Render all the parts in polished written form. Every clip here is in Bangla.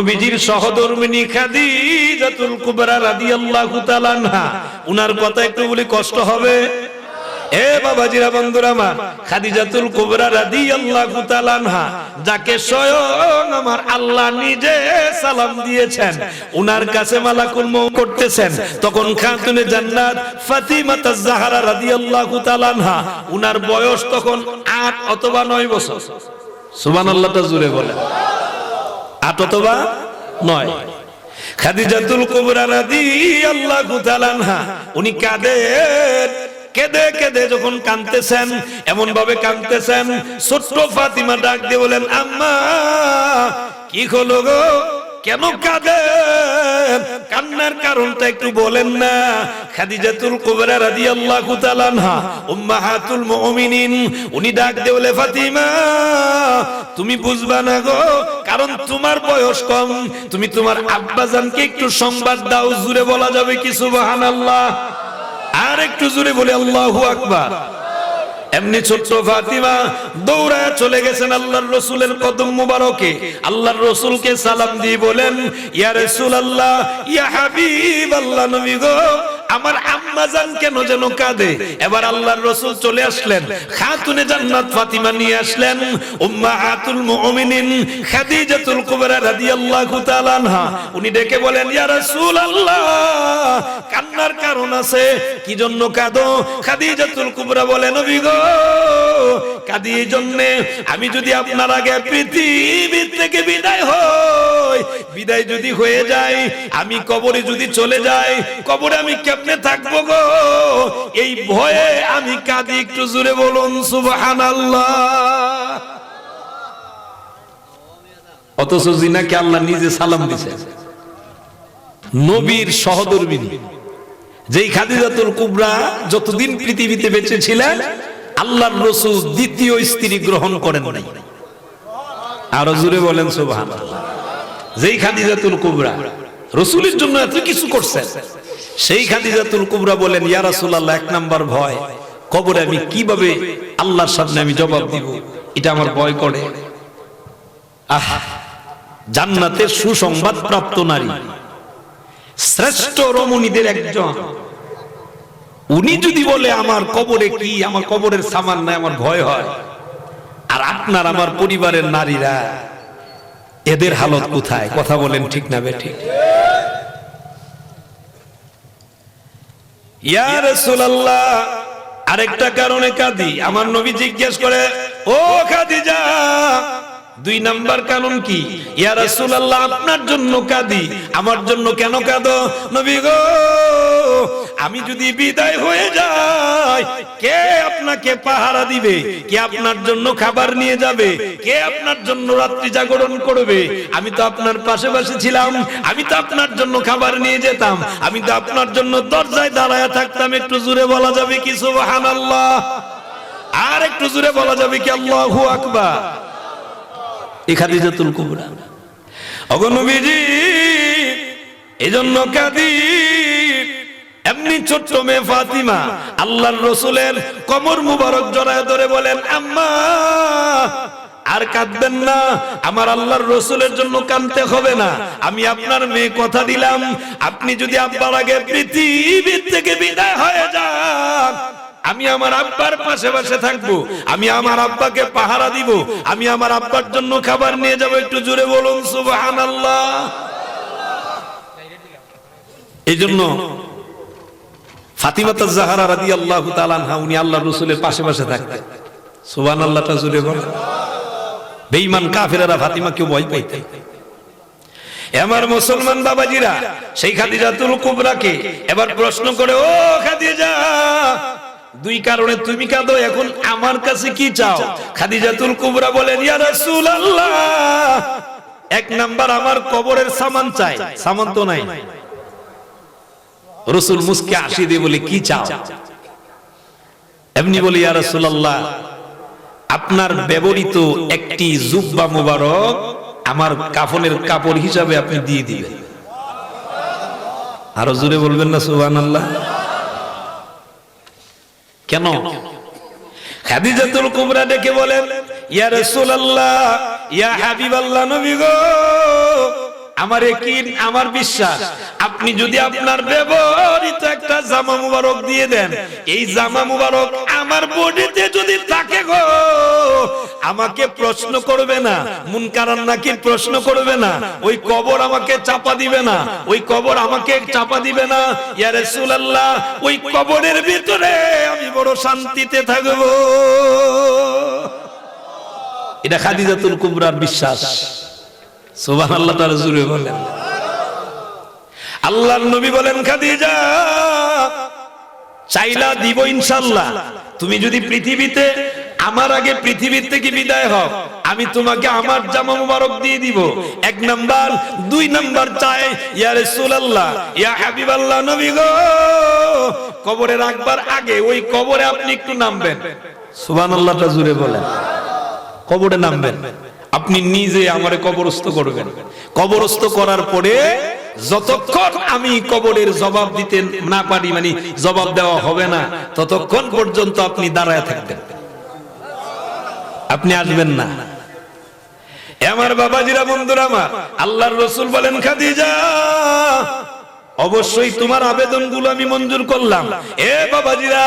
নবীজির সহধর্মিণী খাদিজাতুল কুবরা রাদিয়াল্লাহু তাআলা আনহা, উনার কথা একটু বলি কষ্ট হবে। এ বাবাজিরা বন্ধুরা আমার, খাদিজাতুল কুবরা রাদিয়াল্লাহু তাআলা আনহা, যাকে স্বয়ং আমার আল্লাহ নিজে সালাম দিয়েছেন, উনার কাছে মালাকুল মউত করতেছেন, তখন খাতুনে জান্নাত ফাতিমাতুজ জাহরা রাদিয়াল্লাহু তাআলা আনহা, উনার বয়স তখন 8 অথবা 9 বছর। সুবহানাল্লাহটা জোরে বলেন, 8 অথবা 9। খাদিজাতুল কুবরা রাদিয়াল্লাহু তাআলা আনহা, উনি কাঁদেন, কেঁদে কেঁদে যখন কাঁদতেছেন, এমন ভাবে কাঁদতেছেন, ছোট্ট ফাতিমা ডাক দিয়ে বলেন, আম্মা কি হলো গো, কেন কাঁদেন? কান্নার কারণটা একটু বলেন না। খাদিজাতুল কুবরা রাদিয়াল্লাহু তাআলা আনহা, উম্মাহাতুল মুমিনিন, উনি ডাক দিয়ে বলে, ফাতিমা তুমি বুঝবা না গো, কারণ তোমার বয়স কম, তুমি তোমার আব্বাজানকে একটু সংবাদ দাও। জুড়ে বলা যাবে কি সুবহানাল্লাহ? আর একটু জোরে বলে আল্লাহু আকবার। এমনি ছোট্ট ফাতিমা দৌড়ায় চলে গেছেন আল্লাহর রাসূলের কদম মুবারকে, আল্লাহর রাসূলকে সালাম দিয়ে বলেন, ইয়া রাসূলুল্লাহ, ইয়া হাবিবাল্লাহ, নবী গো, আমার আম্মা জান কেন যেন কাঁদে। এবার আল্লাহর রাসূল চলে আসলেন, খাতুনে জান্নাত ফাতিমা নিয়ে আসলেন, উম্মাহাতুল মুমিনিন খাদিজাতুল কুবরা রাদিয়াল্লাহু তাআলা আনহা, উনি ডেকে বলেন, ইয়া রাসূলুল্লাহ, কান্নার কারণ আছে, কি জন্য কাঁদো? খাদিজাতুল কুবরা বলেন, নবী গো, কাঁদি এই জন্যে, আমি যদি আপনার আগে পৃথিবী থেকে বিদায় হই, বিদায় যদি হয়ে যায়, আমি কবরে যদি চলে যাই, কবরে আমি কেমনে থাকবো গো, এই ভয়ে আমি কাঁদি। একটু জোরে বলুন সুবহানাল্লাহ। অথচ জিনাকে আল্লাহ নিজে সালাম দিয়েছেন, নবীর সহধর্মিণী যেই খাদিজাতুল কুবরা যতদিন পৃথিবীতে বেঁচে ছিলেন, আল্লাহর রাসূল দ্বিতীয় স্ত্রী গ্রহণ করেন নাই। আরো জোরে বলেন সুবহানাল্লাহ। যেই খাদিজাতুল কুবরা রাসূলের জন্য এত কিছু করছেন, সেই খাদিজাতুল কুবরা বলেন, ইয়া রাসূলুল্লাহ, এক নাম্বার ভয়, কবরে আমি কিভাবে আল্লাহর সামনে আমি জবাব দিব, এটা আমার ভয় করে। জান্নাতের সুসংবাদ প্রাপ্ত নারী, শ্রেষ্ঠ রমণীদের একজন, উনি যদি বলে আমার কবরে কি, আমার কবরের সামান নাই, আমার ভয় হয়, আর আপনার আমার পরিবারের নারীরা, এদের হালত কোথায়? কথা বলেন ঠিক না বেঠিক? ইয়া রাসূলুল্লাহ, আরেকটা কারণে কাঁদি। আমার নবী জিজ্ঞেস করে, ও খাদিজা, 2 নাম্বার কারণ কি? ইয়া রাসূলুল্লাহ, আপনার জন্য কাঁদি। আমার জন্য কেন কাঁদো? নবী গো, আমি যদি বিদায় হয়ে যাই, কে আপনাকে পাহারা দিবে? কে আপনার জন্য খাবার নিয়ে যাবে? কে আপনার জন্য রাত্রি জাগরণ করবে? আমি তো আপনার পাশে পাশে ছিলাম, আমি তো আপনার জন্য খাবার নিয়ে যেতাম, আমি তো আপনার জন্য দরজায় দাঁড়ায় থাকতাম। একটু জোরে বলা যাবে কি সুবহানাল্লাহ? আর একটু জোরে বলা যাবে কি আল্লাহু আকবার? এই খাদিজাতুল কুবরা, ওগো নবীজি, এজন্য কাঁদি। এমনি ছোট্ট মেয়ে ফাতিমা আল্লাহর রাসূলের কমর মুবারক জড়ায় ধরে বলেন, আম্মা আর কাঁদবেন না, আমার আল্লাহর রাসূলের জন্য কাঁদতে হবে না। আমি আপনার মেয়ে কথা দিলাম, আপনি যদি আব্বার আগে পৃথিবী থেকে বিদায় হয়ে যান, আমি আমার আব্বার পাশে পাশে থাকবো, আমি আমার আব্বাকে পাহারা দিব, আমি আমার আব্বার জন্য খাবার নিয়ে যাব। একটু জোরে বলুন সুবহানাল্লাহ। এই জন্য ফাতিমাতুজ জাহরা রাদিয়াল্লাহু তাআলা আনহা, উনি আল্লাহর রাসূলের পাশে পাশে থাকতেন। সুবহানাল্লাহটা জোরে বলেন। বেঈমান কাফেররা ফাতিমাকে ভয় পাইত। আমার মুসলমান বাবাজিরা, সেই খাদিজাতুল কুবরাকে এবার প্রশ্ন করে, ও খাদিজা, 2 কারণে তুমি কাঁদো, এখন আমার কাছে কি চাও? খাদিজাতুল কুবরা বলেন, ইয়া রাসূলুল্লাহ, 1 নাম্বার আমার কবরের সামান চাই। সামান তো নাই। রাসূল মুস্কে হাসি দিয়ে বলে, কি চাও? এমনি বলি, ইয়া রাসূলুল্লাহ, আপনার ব্যবহৃত একটি জুব্বা মুবারক আমার কাফনের কাপড় হিসাবে আপনি দিয়ে দিবেন। আরো জোরে বলবেন না সুবহানাল্লাহ? কেন? খাদিজাতুল কুবরা ডেকে বলেন, ইয়া রাসূলুল্লাহ, ইয়া হাবিবাল্লাহ, নবী গো, আমার ইয়াকিন, আমার বিশ্বাস, আপনি যদি আপনার ব্যবহৃত একটা জামা মুবারক দিয়ে দেন, এই জামা মুবারক আমার বডিতে যদি থাকে গো, আমাকে প্রশ্ন করবে না, মুনকার আর নাকির প্রশ্ন করবে না, ওই কবর আমাকে চাপা দিবে না, ওই কবর আমাকে চাপা দিবে না। ইয়া রাসূলুল্লাহ, ওই কবরের ভিতরে আমি বড় শান্তিতে থাকব। এটা খাদিজাতুল কুবরার বিশ্বাস। সুবহানাল্লাহ, তাআলা জোরে বলেন। আল্লাহর নবী বলেন, খাদিজা চাইলা দিব ইনশাআল্লাহ, তুমি যদি পৃথিবীতে আমার আগে পৃথিবীর থেকে বিদায় হও, আমি তোমাকে আমার জামা মুবারক দিয়ে দিব। এক নাম্বার। দুই নাম্বার চাই, ইয়া রাসূলুল্লাহ, ইয়া হাবিবাল্লাহ, নবী গো, কবরে রাখবার আগে ওই কবরে আপনি একটু নামবেন। সুবহানাল্লাহ, তা জোরে বলেন। কবরে নামবেন, আপনি নিজে আমারে কবরস্থ করবেন। কবরস্থ করার পরে যতক্ষণ আমি কবরের জবাব দিতে না পারি, মানে জবাব দেওয়া হবে না, ততক্ষণ পর্যন্ত আপনি দাঁড়ায় থাকবেন, আপনি আসবেন না। আমার বাবাজিরা, বন্ধুরা আমার, আল্লাহর রাসূল বলেন, খাদিজা অবশ্যই তোমার আবেদনগুলো আমি মঞ্জুর করলাম। এ বাবাজিরা,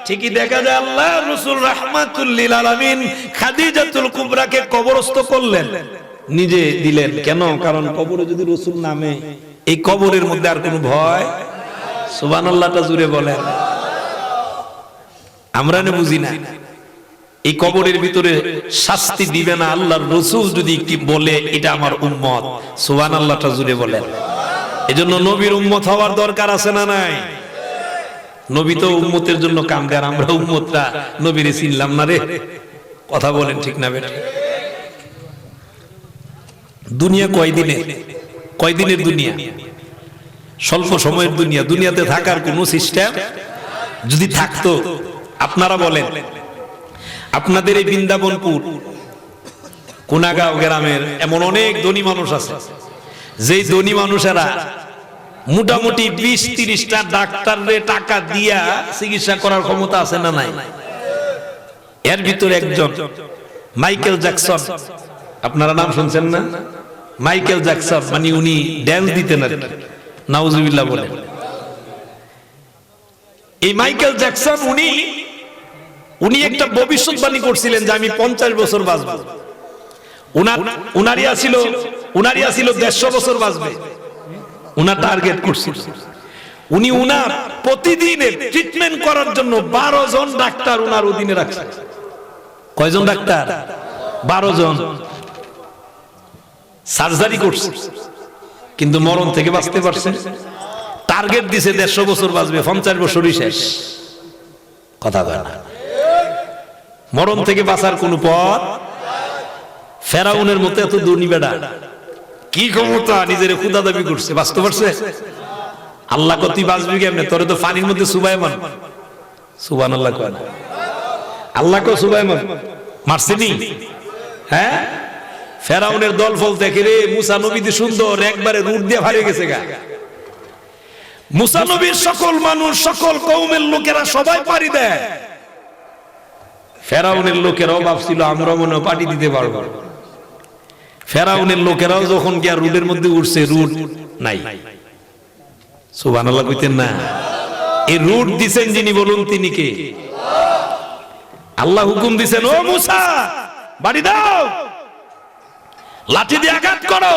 ঠিকই দেখা যায় আল্লাহর রাসূল রাহমাতুল লিল আলামিন খাদিজাতুল কুবরাকে কবরস্থ করলেন, নিজে দিলেন। কেন? কারণ কবরে যদি রাসূল নামে, এই কবরের মধ্যে আর কোনো ভয়। সুবহানাল্লাহটা জুড়ে বলেন। আমরা না বুঝি না, এই কবরের ভিতরে শাস্তি দিবে না আল্লাহর রাসূল যদি কি বলে এটা আমার উম্মত। সুবহানাল্লাহটা জুড়ে বলেন। এজন্য নবীর উম্মত হওয়ার দরকার আছে না নাই? নবী তো উম্মতের জন্য কাম দেয়, আমরা উম্মতরা নবীরে চিনলাম না রে। কথা বলেন ঠিক না বেটা? দুনিয়া কয়দিনের দুনিয়া? স্বল্প সময়ের দুনিয়া। দুনিয়াতে থাকার কোন সিস্টেম যদি থাকতো, আপনারা বলেন, আপনাদের এই বৃন্দাবনপুর কোনাগাঁও গ্রামের এমন অনেক ধনী মানুষ আছে, যেই ধনী মানুষেরা মোটামুটি 20-30টা ডাক্তাররে টাকা দিয়া চিকিৎসা করার ক্ষমতা আছে না নাই? এর ভিতরে একজন মাইকেল জ্যাকসন, আপনারা নাম শুনছেন না? মাইকেল জ্যাকসন, মানে উনি ড্যান্স দিতেন আর কি, নাউজুবিল্লাহ বলেন। এই মাইকেল জ্যাকসন উনি একটা ভবিষ্যৎবাণী করছিলেন যে আমি 50 বছর বাঁচব। উনারিয়া ছিল 150 বছর বাঁচবে, উনার টার্গেট করছিল। উনি উনার প্রতিদিনের ট্রিটমেন্ট করার জন্য 12 জন ডাক্তার উনার অধীনে রাখছেন। কয়জন ডাক্তার? 12 জন। সার্জারি করছে, কিন্তু মরণ থেকে বাঁচতে পারছে। টার্গেট দিছে 150 বছর বাঁচবে, 50 বছরই শেষ। কথা বলে না, মরণ থেকে বাঁচার কোন পথ। ফেরাউনের মতো এত দুর্নি বেড়া, কি ক্ষমতা, নিজের খুদা দাবি করছে, বাঁচতে পারছে? আল্লাহ কত বাঁচবি কেমনে? তোরে তো পানির মধ্যে সুবাইমান। সুবহানাল্লাহ কয় না? আল্লাহ কো সুবাইমান মারছেনি? হ্যাঁ, ফেরাউনের দল ফল দেখে রে, মুসা নবী দি সুন্দর, একবারে রুট দিয়ে হারিয়ে গেছে গা। মুসা নবীর সকল মানুষ, সকল কওমের লোকেরা সবাই পাড়ি দেয়। ফেরাউনের লোকেরাও ভাবছিল আমরা মনে পার্টি দিতে পারবো। ফেরাউনের লোকেরাও যখন গিয়া রুটের মধ্যে উঠছে, রুট নাই। সুবহানাল্লাহ কইতেন না? এই রুট দিছেন যিনি, বলুন তিনি কে? আল্লাহ হুকুম দিছেন, ও মুসা বাড়ি দাও, লাঠি দিয়ে আঘাত করো।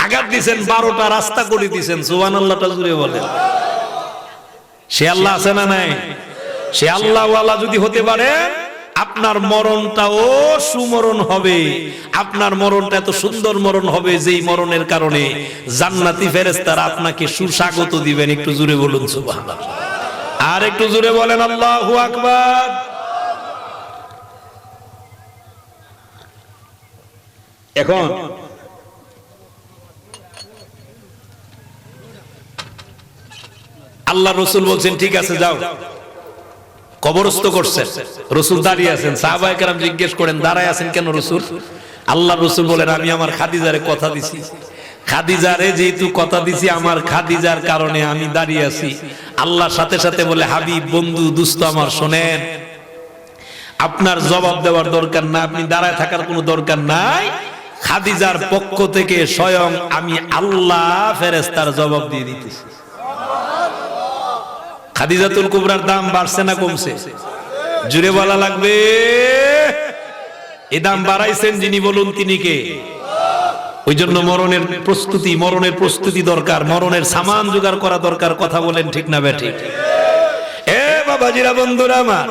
আঘাত দিছেন, 12টা রাস্তা করে দিছেন। সুবহানাল্লাহটা জুড়ে বলেন। সে আল্লাহ আছে না নাই? সে আল্লাহ ওয়ালা যদি হতে পারে, আপনার মরণটাও সুমরণ হবে। আপনার মরণটা এত সুন্দর মরণ হবে, যেই মরণের কারণে জান্নাতি ফেরেশতারা আপনাকে সুস্বাগত দিবেন। একটু জোরে বলুন সুবহানাল্লাহ। আর একটু জোরে বলেন আল্লাহু আকবার। এখন আল্লাহ রাসূল বলছেন, ঠিক আছে যাও। কবরস্থ করছেন, রাসূল দাঁড়িয়ে আছেন। সাহাবায়ে কেরাম জিজ্ঞেস করেন, দাঁড়ায় আছেন কেন রাসূল? আল্লাহ রাসূল বলেন, আমি আমার খাদিজারে কথা দিছি, খাদিজারে যেহেতু কথা দিছি, আমার খাদিজার কারণে আমি দাঁড়িয়ে আছি। আল্লাহর সাথে সাথে বলে, হাবিব, বন্ধু, দুস্থ আমার, শোনেন, আপনার জবাব দেওয়ার দরকার না, আপনি দাঁড়ায় থাকার কোনো দরকার নাই। খাদিজার পক্ষ থেকে স্বয়ং আমি আল্লাহ ফেরেশতার জবাব দিয়ে দিতেছি। খাদিজাতুল কুবরার দাম বাড়ছে না কমছে? জুড়ে বলা লাগবে। এই দাম বাড়াইছেন যিনি, বলুন তিনি কে? ওই জন্য মরণের প্রস্তুতি দরকার, মরণের সামান জোগাড় করা দরকার। কথা বলেন ঠিক না বেঠিক? এ বাবাজিরা, বন্ধুরা আমার,